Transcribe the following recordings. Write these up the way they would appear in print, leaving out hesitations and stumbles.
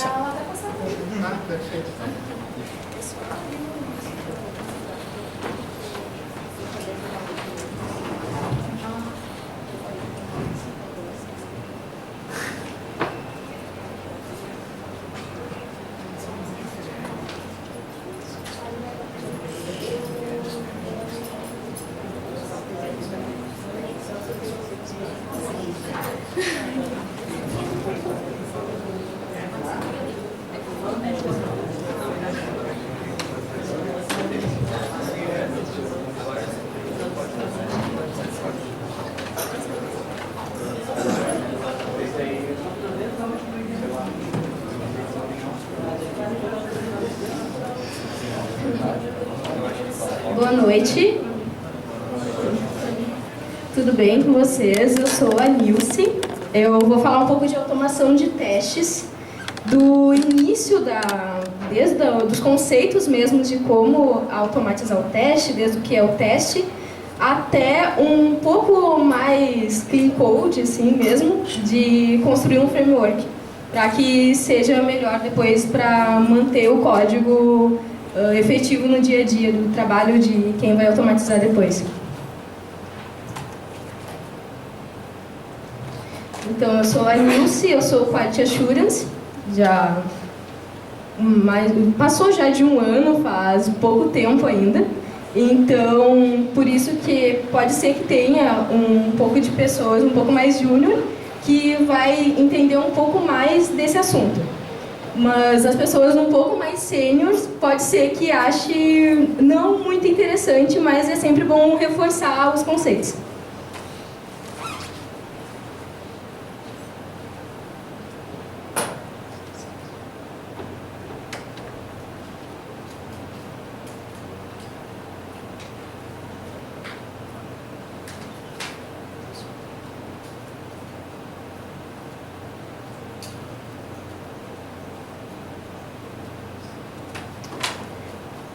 Ela vai passar. Ah, perfeito. Boa noite. Tudo bem com vocês? Eu sou a Nilce. Eu vou falar um pouco de automação de testes, do início dos conceitos mesmo de como automatizar o teste, desde o que é o teste, até um pouco mais clean code, assim mesmo, de construir um framework, para que seja melhor depois para manter o código efetivo no dia a dia do trabalho de quem vai automatizar depois. Então, eu sou a Nilce, eu sou Quality Assurance, passou já de um ano, faz pouco tempo ainda. Então, por isso que pode ser que tenha um pouco de pessoas um pouco mais júnior que vai entender um pouco mais desse assunto. Mas as pessoas um pouco mais sêniores pode ser que ache não muito interessante, mas é sempre bom reforçar os conceitos.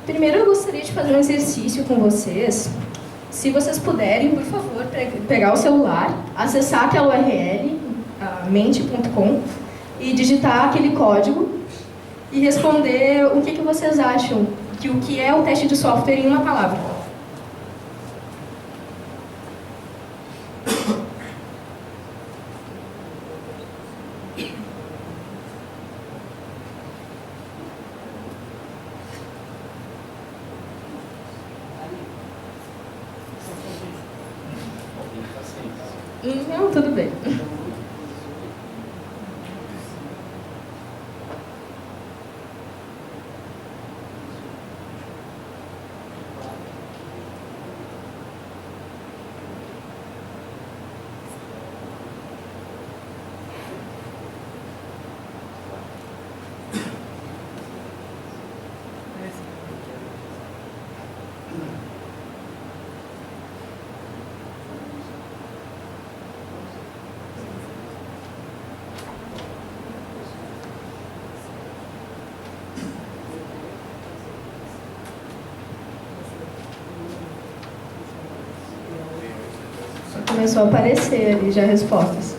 Primeiro eu gostaria de fazer um exercício com vocês. Se vocês puderem, por favor, pegar o celular, acessar aquela URL, mente.com, e digitar aquele código e responder o que vocês acham, o que é o teste de software em uma palavra. Não, tudo bem. Começou a aparecer ali já respostas.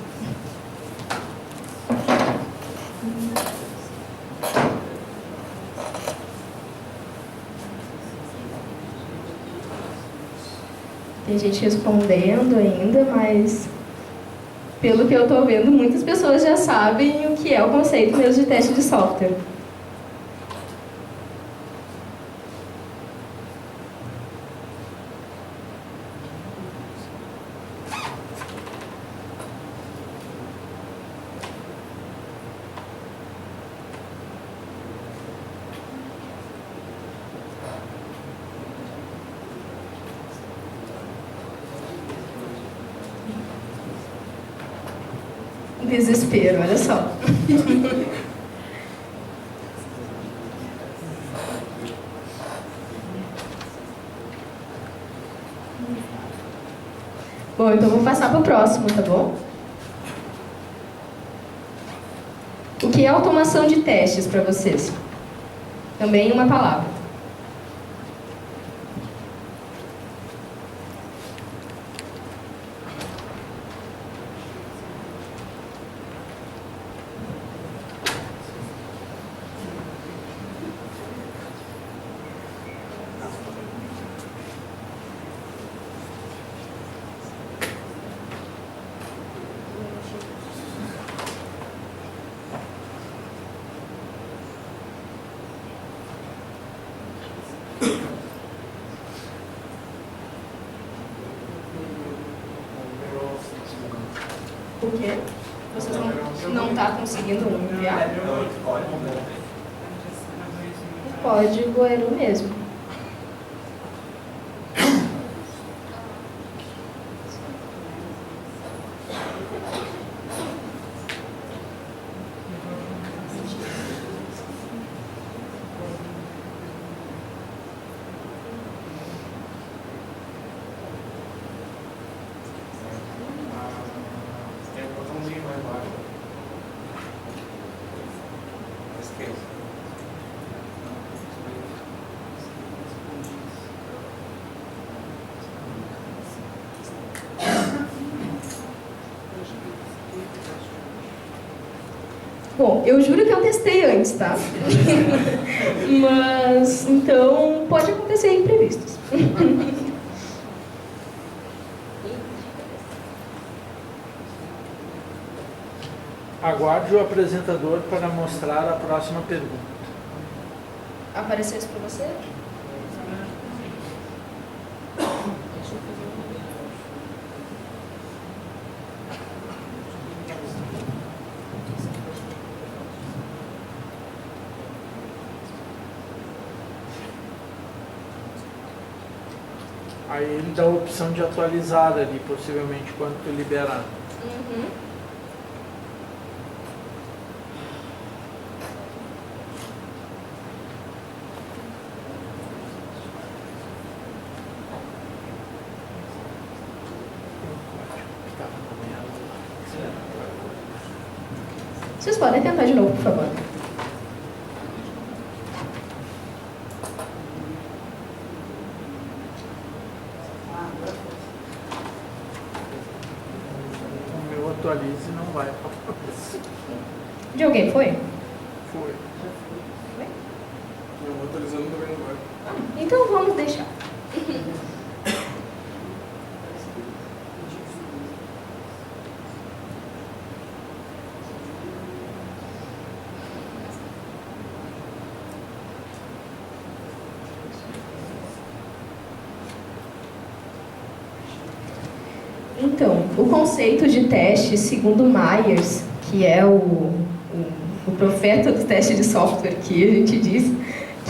Tem gente respondendo ainda, mas pelo que eu estou vendo, muitas pessoas já sabem o que é o conceito mesmo de teste de software. Desespero, olha só. Bom, então vou passar para o próximo, tá bom? O que é automação de testes para vocês? Também uma palavra. O quê? Vocês não tá conseguindo enviar? O código era o mesmo. Bom, eu juro que eu testei antes, tá? Mas, então, pode acontecer imprevistos. Aguarde o apresentador para mostrar a próxima pergunta. Apareceu isso para você? Aí ele dá a opção de atualizar ali, possivelmente, quando tu liberar. Uhum. Vocês podem tentar de novo, por favor. O meu atualize não vai aparecer. De alguém foi? Foi. Foi? Não, atualizando também não vai. Então vamos deixar. Então, o conceito de teste, segundo Myers, que é o profeta do teste de software, que a gente diz,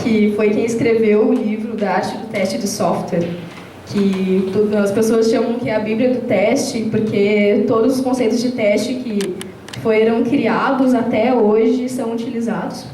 que foi quem escreveu o livro da arte do teste de software, que as pessoas chamam que é a Bíblia do teste, porque todos os conceitos de teste que foram criados até hoje são utilizados.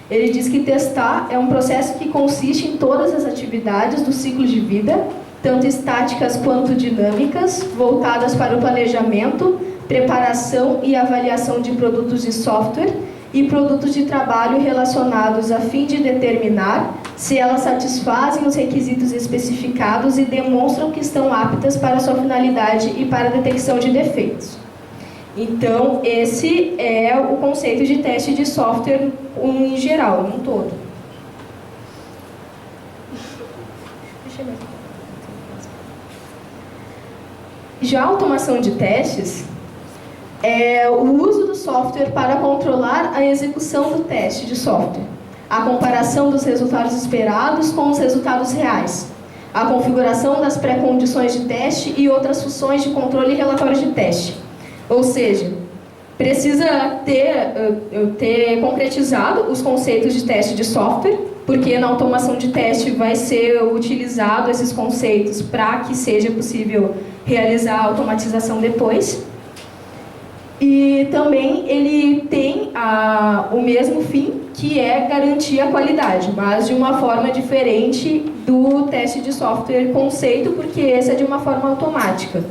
Ele diz que testar é um processo que consiste em todas as atividades do ciclo de vida, tanto estáticas quanto dinâmicas, voltadas para o planejamento, preparação e avaliação de produtos de software e produtos de trabalho relacionados a fim de determinar se elas satisfazem os requisitos especificados e demonstram que estão aptas para sua finalidade e para a detecção de defeitos. Então, esse é o conceito de teste de software em geral, num todo. Deixa eu ver. Já a automação de testes é o uso do software para controlar a execução do teste de software, a comparação dos resultados esperados com os resultados reais, a configuração das pré-condições de teste e outras funções de controle e relatórios de teste. Ou seja, precisa ter concretizado os conceitos de teste de software, porque na automação de teste vai ser utilizado esses conceitos para que seja possível realizar a automatização depois. E também ele tem o mesmo fim, que é garantir a qualidade, mas de uma forma diferente do teste de software conceito, porque esse é de uma forma automática.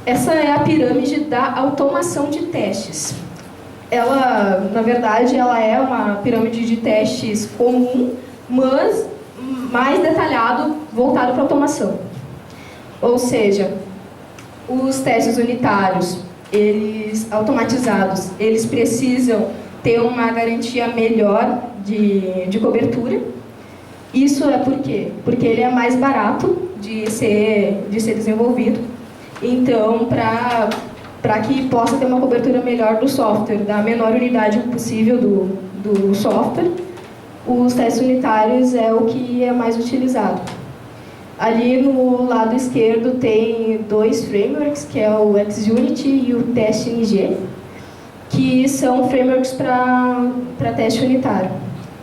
Essa é a pirâmide da automação de testes. Ela, na verdade, ela é uma pirâmide de testes comum, mas mais detalhado, voltado para automação. Ou seja, os testes unitários, eles automatizados, eles precisam ter uma garantia melhor de cobertura. Isso é por quê? Porque ele é mais barato de ser desenvolvido. Então, para que possa ter uma cobertura melhor do software, da menor unidade possível do software, os testes unitários é o que é mais utilizado. Ali no lado esquerdo tem dois frameworks, que é o XUnity e o TestNG, que são frameworks para teste unitário.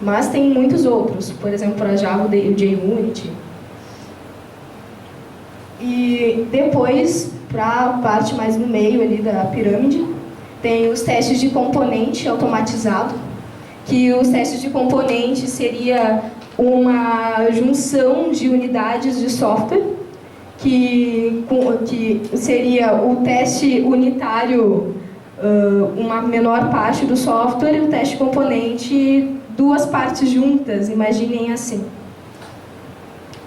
Mas tem muitos outros, por exemplo, para Java, o JUnity. E depois, para a parte mais no meio ali da pirâmide, tem os testes de componente automatizado, que os testes de componente seria uma junção de unidades de software, que seria o teste unitário, uma menor parte do software, e o teste de componente, duas partes juntas, imaginem assim.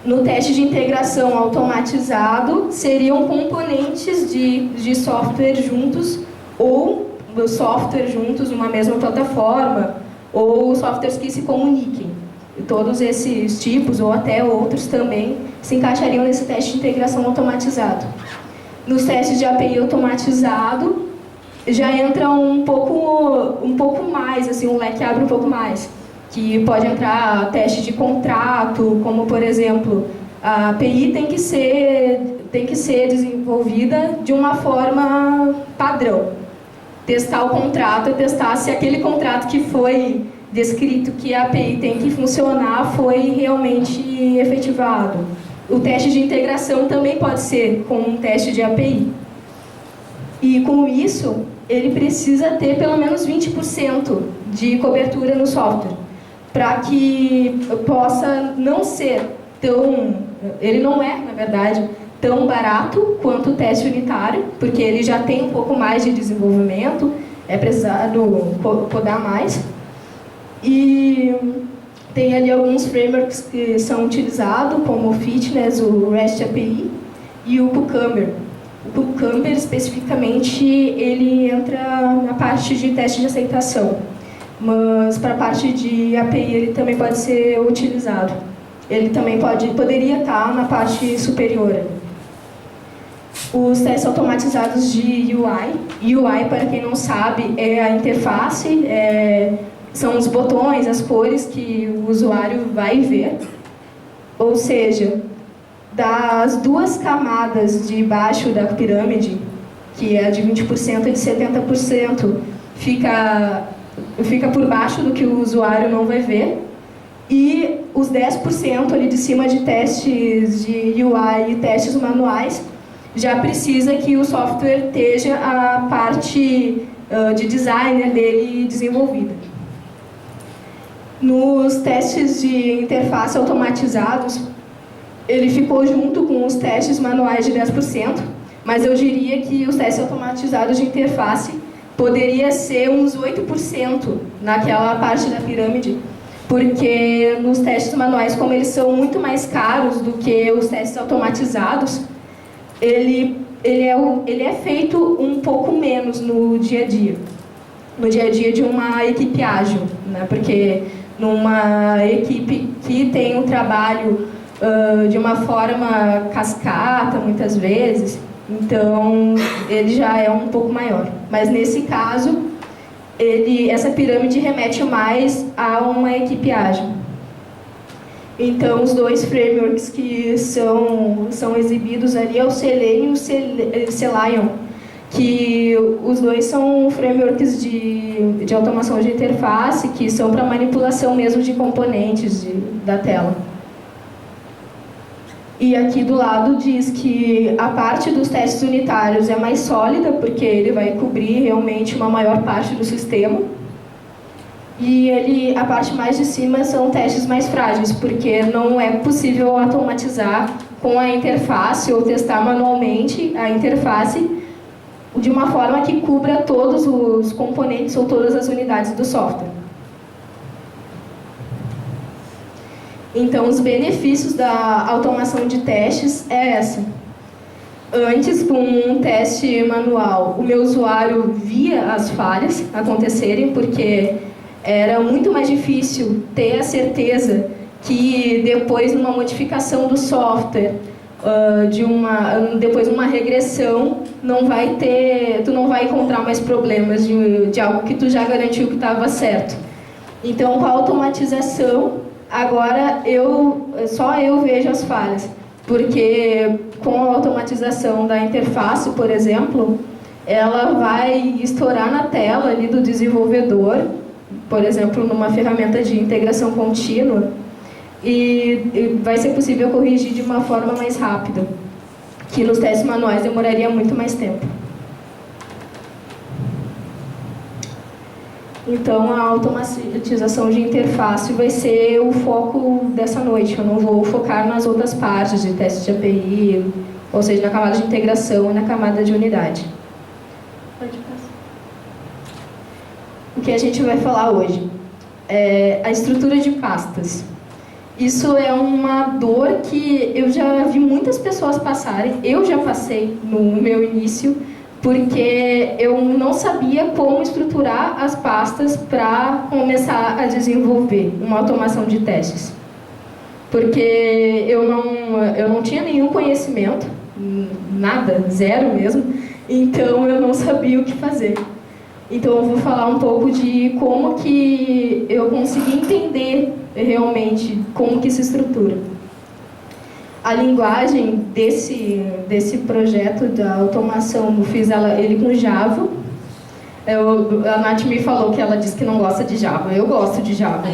No teste de integração automatizado, seriam componentes de software juntos, ou software juntos numa mesma plataforma, ou softwares que se comuniquem. E todos esses tipos, ou até outros também, se encaixariam nesse teste de integração automatizado. Nos testes de API automatizado, já entra um pouco mais, assim, um leque abre um pouco mais, que pode entrar teste de contrato, como, por exemplo, a API tem que ser desenvolvida de uma forma padrão. Testar o contrato é testar se aquele contrato que foi descrito que a API tem que funcionar foi realmente efetivado. O teste de integração também pode ser com um teste de API. E com isso, ele precisa ter pelo menos 20% de cobertura no software, para que possa não ser tão... Ele não é, na verdade, tão barato quanto o teste unitário, porque ele já tem um pouco mais de desenvolvimento, é precisado codar mais. E tem ali alguns frameworks que são utilizados, como o Fitness, o REST API e o Cucumber. O Cucumber, especificamente, ele entra na parte de teste de aceitação, mas para a parte de API ele também pode ser utilizado. Ele também poderia estar na parte superior. Os testes automatizados de UI. UI, para quem não sabe, é a interface, são os botões, as cores que o usuário vai ver. Ou seja, das duas camadas de baixo da pirâmide, que é de 20% e de 70%, fica por baixo do que o usuário não vai ver. E os 10% ali de cima de testes de UI e testes manuais, já precisa que o software esteja a parte de designer dele desenvolvida. Nos testes de interface automatizados, ele ficou junto com os testes manuais de 10%, mas eu diria que os testes automatizados de interface poderia ser uns 8% naquela parte da pirâmide, porque nos testes manuais, como eles são muito mais caros do que os testes automatizados, ele é feito um pouco menos no dia a dia de uma equipe ágil, né? Porque numa equipe que tem um trabalho de uma forma cascata, muitas vezes, então ele já é um pouco maior. Mas nesse caso, essa pirâmide remete mais a uma equipe ágil. Então, os dois frameworks que são exibidos ali é o Selenium e o Selenium, que os dois são frameworks de automação de interface, que são para manipulação mesmo de componentes da tela. E aqui do lado diz que a parte dos testes unitários é mais sólida, porque ele vai cobrir realmente uma maior parte do sistema. E a parte mais de cima são testes mais frágeis, porque não é possível automatizar com a interface ou testar manualmente a interface de uma forma que cubra todos os componentes ou todas as unidades do software. Então, os benefícios da automação de testes é essa. Antes, com um teste manual, o meu usuário via as falhas acontecerem, porque era muito mais difícil ter a certeza que depois, numa modificação do software, depois de uma regressão, tu não vai encontrar mais problemas de algo que tu já garantiu que estava certo. Então, com a automatização, agora só eu vejo as falhas. porque com a automatização da interface, por exemplo, ela vai estourar na tela ali do desenvolvedor, por exemplo, numa ferramenta de integração contínua, e vai ser possível corrigir de uma forma mais rápida, que nos testes manuais demoraria muito mais tempo. Então, a automatização de interface vai ser o foco dessa noite. Eu não vou focar nas outras partes de teste de API, ou seja, na camada de integração e na camada de unidade. Pode passar. O que a gente vai falar hoje é a estrutura de pastas. Isso é uma dor que eu já vi muitas pessoas passarem, eu já passei no meu início, porque eu não sabia como estruturar as pastas para começar a desenvolver uma automação de testes. Porque eu não tinha nenhum conhecimento, nada, zero mesmo, então eu não sabia o que fazer. Então eu vou falar um pouco de como que eu consegui entender realmente como que se estrutura. A linguagem desse projeto da automação, eu fiz ele com Java. A Nath me falou que ela disse que não gosta de Java. Eu gosto de Java.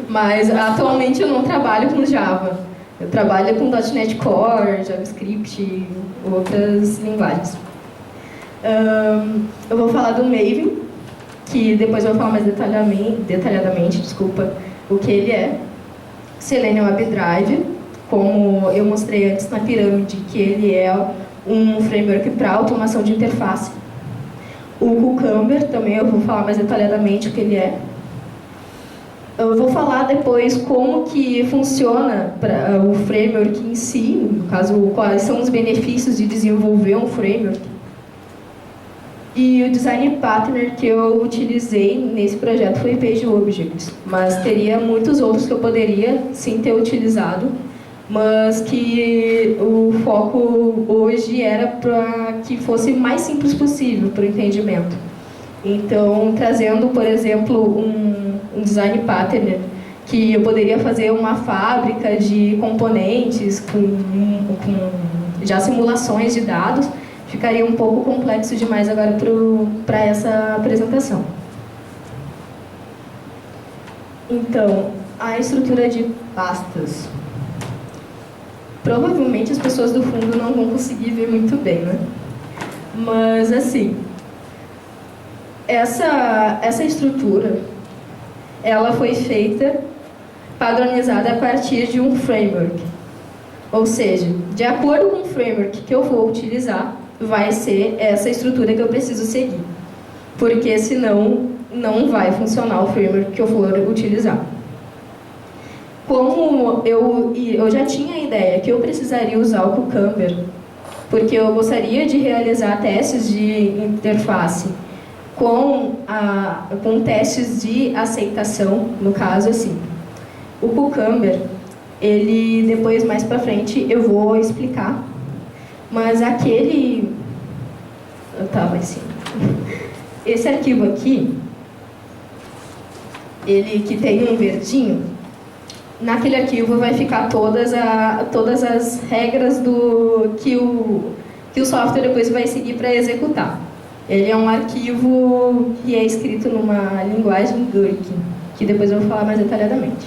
Mas atualmente eu não trabalho com Java. Eu trabalho com .NET Core, JavaScript e outras linguagens. Eu vou falar do Maven, que depois eu vou falar mais detalhadamente, o que ele é. Selenium WebDrive, como eu mostrei antes na pirâmide, que ele é um framework para automação de interface. O Cucumber, também eu vou falar mais detalhadamente o que ele é. Eu vou falar depois como que funciona o framework em si, no caso, quais são os benefícios de desenvolver um framework. E o design partner que eu utilizei nesse projeto foi PageObjects, mas teria muitos outros que eu poderia sim ter utilizado, mas que o foco hoje era para que fosse o mais simples possível para o entendimento. Então, trazendo, por exemplo, um design partner que eu poderia fazer uma fábrica de componentes com já simulações de dados, ficaria um pouco complexo demais agora para essa apresentação. Então, a estrutura de pastas. Provavelmente as pessoas do fundo não vão conseguir ver muito bem, né? Mas, assim, essa estrutura, ela foi feita, padronizada a partir de um framework. Ou seja, de acordo com o framework que eu vou utilizar, vai ser essa estrutura que eu preciso seguir. Porque senão não vai funcionar o framework que eu for utilizar. Como eu já tinha a ideia que eu precisaria usar o Cucumber, porque eu gostaria de realizar testes de interface com testes de aceitação, no caso assim. O Cucumber, ele depois mais para frente eu vou explicar. Mas esse arquivo aqui, ele que tem um verdinho, naquele arquivo vai ficar todas as regras que o software depois vai seguir para executar. Ele é um arquivo que é escrito numa linguagem Gherkin, que depois eu vou falar mais detalhadamente.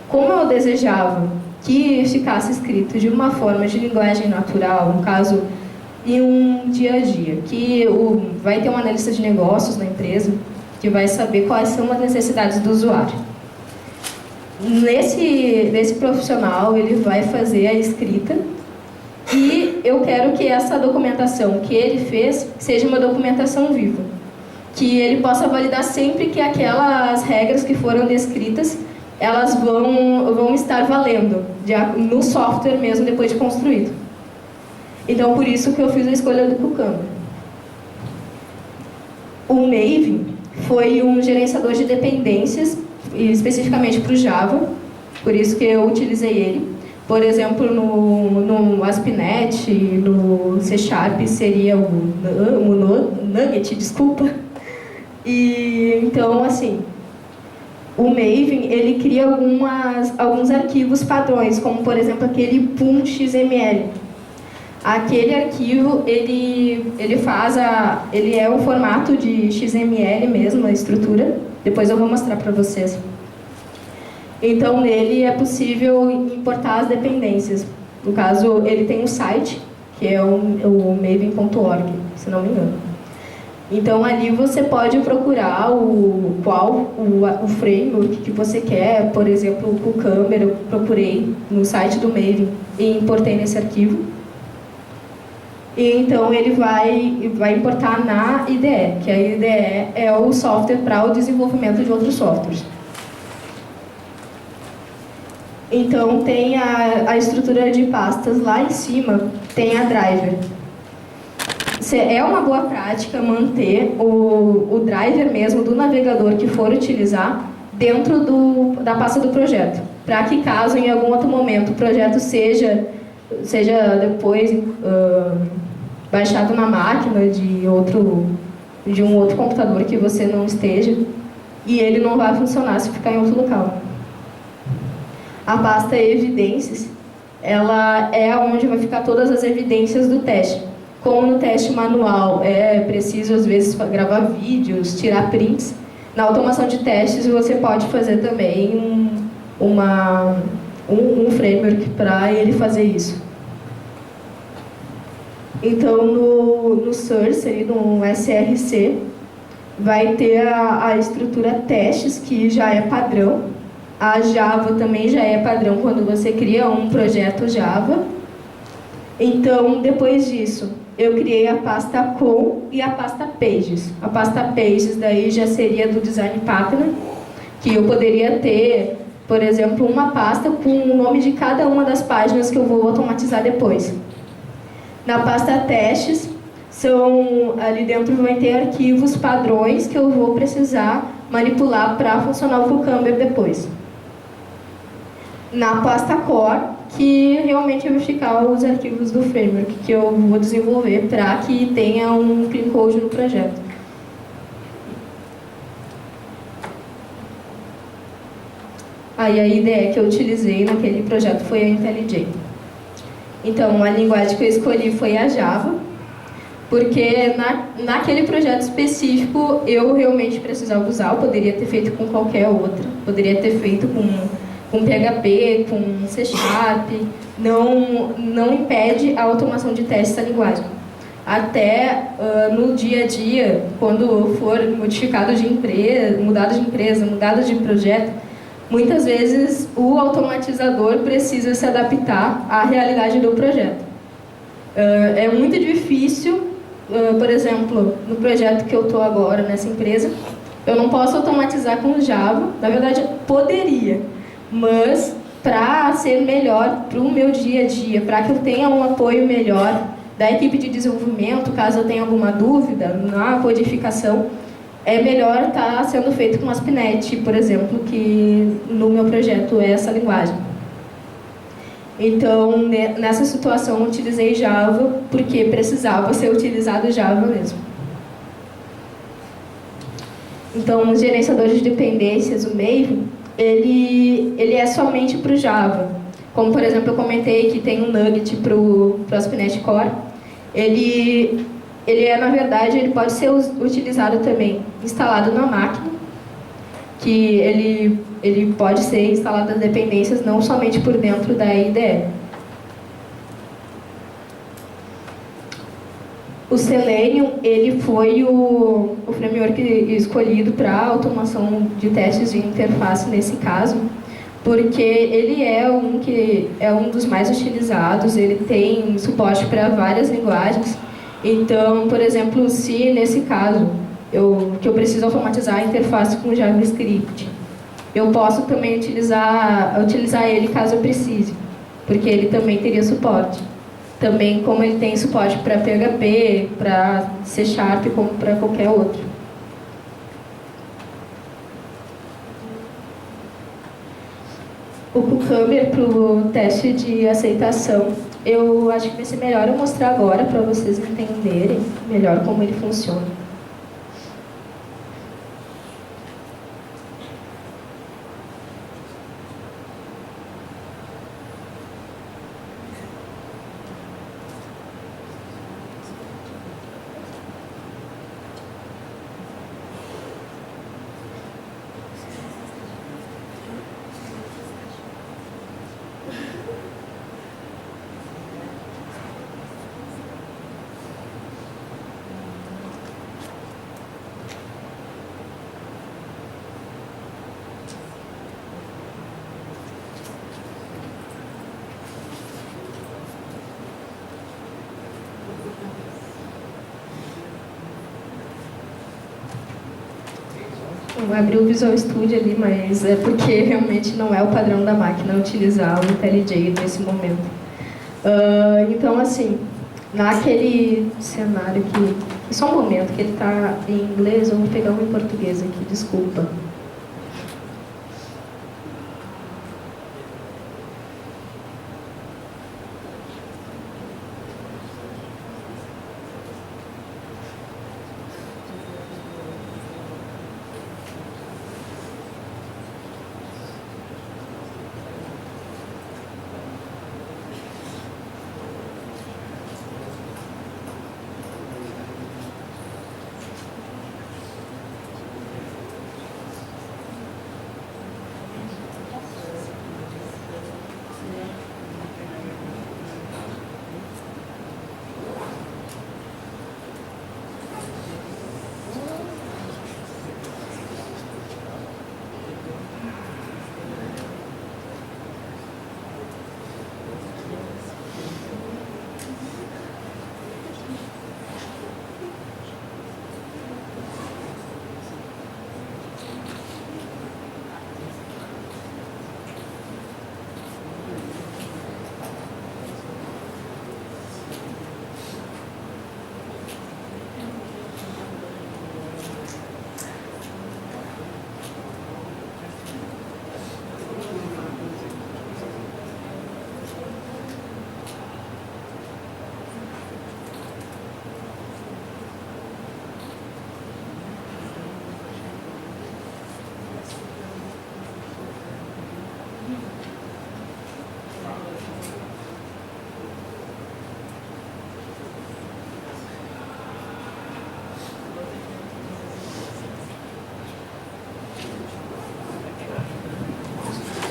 Como eu desejava que ficasse escrito de uma forma de linguagem natural, no caso, em um dia a dia, que vai ter um analista de negócios na empresa, que vai saber quais são as necessidades do usuário. Nesse profissional, ele vai fazer a escrita e eu quero que essa documentação que ele fez seja uma documentação viva, que ele possa validar sempre que aquelas regras que foram descritas elas vão estar valendo no software mesmo depois de construído. Então, por isso que eu fiz a escolha do Cucumber. O Maven foi um gerenciador de dependências, especificamente para o Java, por isso que eu utilizei ele. Por exemplo, no ASP.NET, no C# seria o Nugget, desculpa. E, então, assim, o Maven, ele cria alguns arquivos padrões, como por exemplo aquele .xml. Aquele arquivo, ele é um formato de XML mesmo, a estrutura. Depois eu vou mostrar para vocês. Então, nele é possível importar as dependências. No caso, ele tem um site, que é o maven.org, se não me engano. Então, ali você pode procurar o framework que você quer. Por exemplo, o Cucumber, eu procurei no site do Maven e importei nesse arquivo. E então ele vai importar na IDE, que a IDE é o software para o desenvolvimento de outros softwares. Então tem a estrutura de pastas lá em cima, tem a driver. É uma boa prática manter o driver mesmo do navegador que for utilizar dentro da pasta do projeto, para que caso em algum outro momento o projeto seja depois baixado na máquina de um outro computador que você não esteja, e ele não vai funcionar se ficar em outro local. A pasta evidências, ela é onde vai ficar todas as evidências do teste. Como no teste manual é preciso às vezes gravar vídeos, tirar prints, na automação de testes você pode fazer também um framework para ele fazer isso. Então, no Source, no SRC, vai ter a estrutura testes, que já é padrão. A Java também já é padrão quando você cria um projeto Java. Então, depois disso, eu criei a pasta com e a pasta pages. A pasta pages daí já seria do design partner, que eu poderia ter, por exemplo, uma pasta com o nome de cada uma das páginas que eu vou automatizar depois. Na pasta testes, ali dentro vai ter arquivos padrões que eu vou precisar manipular para funcionar o Cucumber depois. Na pasta core, que realmente vai ficar os arquivos do framework que eu vou desenvolver para que tenha um clean code no projeto. Aí a IDE que eu utilizei naquele projeto foi a IntelliJ. Então, a linguagem que eu escolhi foi a Java, porque naquele projeto específico eu realmente precisava usar, eu poderia ter feito com qualquer outra, poderia ter feito com PHP, com C#, não impede a automação de testes da linguagem. Até no dia a dia, quando for mudado de empresa, mudado de projeto, muitas vezes o automatizador precisa se adaptar à realidade do projeto. É muito difícil, por exemplo, no projeto que eu estou agora nessa empresa, eu não posso automatizar com Java, na verdade poderia, mas para ser melhor para o meu dia a dia, para que eu tenha um apoio melhor da equipe de desenvolvimento, caso eu tenha alguma dúvida na codificação, é melhor estar sendo feito com ASP.NET, por exemplo, que no meu projeto é essa linguagem. Então, nessa situação, eu utilizei Java porque precisava ser utilizado Java mesmo. Então, os gerenciadores de dependências, o Maven, ele é somente para o Java. Como, por exemplo, eu comentei que tem um Nugget para o ASP.NET Core. Na verdade, ele pode ser utilizado também, instalado na máquina, que ele pode ser instalado as dependências não somente por dentro da IDE. O Selenium, ele foi o framework escolhido para automação de testes de interface nesse caso, porque ele é um dos mais utilizados, ele tem suporte para várias linguagens. Então, por exemplo, se nesse caso que eu preciso automatizar a interface com JavaScript, eu posso também utilizar ele caso eu precise, porque ele também teria suporte. Também como ele tem suporte para PHP, para C#, como para qualquer outro. O Cucumber para o teste de aceitação, eu acho que vai ser melhor eu mostrar agora para vocês entenderem melhor como ele funciona. abri o Visual Studio ali, mas é porque realmente não é o padrão da máquina utilizar o IntelliJ nesse momento. Então, assim, naquele cenário que... Só um momento, que ele está em inglês, eu vou pegar um em português aqui, desculpa.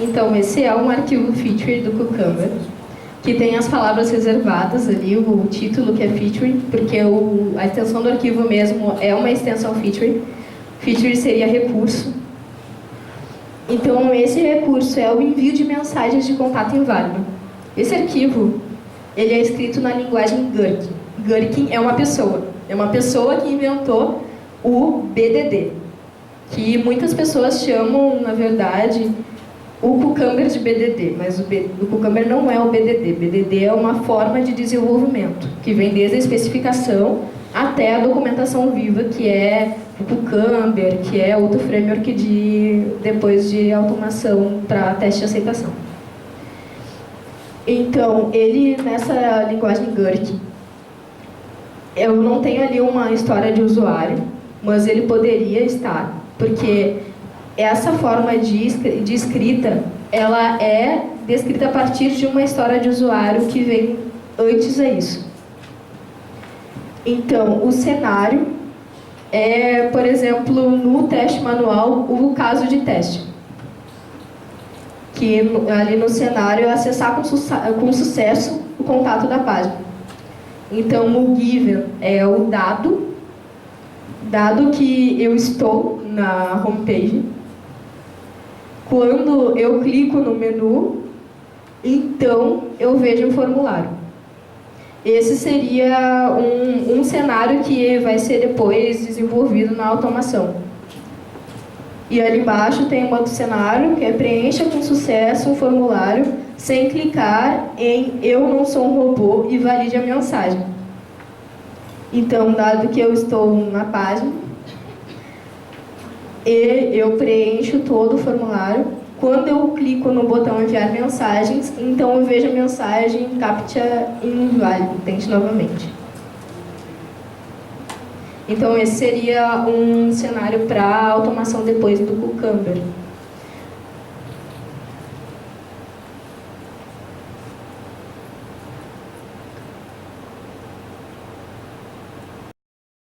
Então, esse é um arquivo feature do Cucumber, que tem as palavras reservadas ali, o título que é feature, porque a extensão do arquivo mesmo é uma extensão feature. Feature seria recurso. Então, esse recurso é o envio de mensagens de contato inválido. Esse arquivo, ele é escrito na linguagem Gherkin. Gherkin é uma pessoa que inventou o BDD, que muitas pessoas chamam, na verdade, o Cucumber de BDD, mas o Cucumber não é o BDD. BDD é uma forma de desenvolvimento, que vem desde a especificação até a documentação viva, que é o Cucumber, que é outro framework depois de automação para teste de aceitação. Então, ele, nessa linguagem Gherkin, eu não tenho ali uma história de usuário, mas ele poderia estar, porque essa forma de escrita, ela é descrita a partir de uma história de usuário que vem antes a isso. Então, o cenário é, por exemplo, no teste manual, o caso de teste. Que ali no cenário é acessar com sucesso o contato da página. Então, o given é o dado que eu estou na homepage. Quando eu clico no menu, então eu vejo o formulário. Esse seria um cenário que vai ser depois desenvolvido na automação. E ali embaixo tem um outro cenário, que é preencha com sucesso um formulário sem clicar em eu não sou um robô e valide a mensagem. Então, dado que eu estou na página, e eu preencho todo o formulário. Quando eu clico no botão enviar mensagens, então eu vejo a mensagem CAPTCHA inválido, tente novamente. Então esse seria um cenário para automação depois do Cucumber.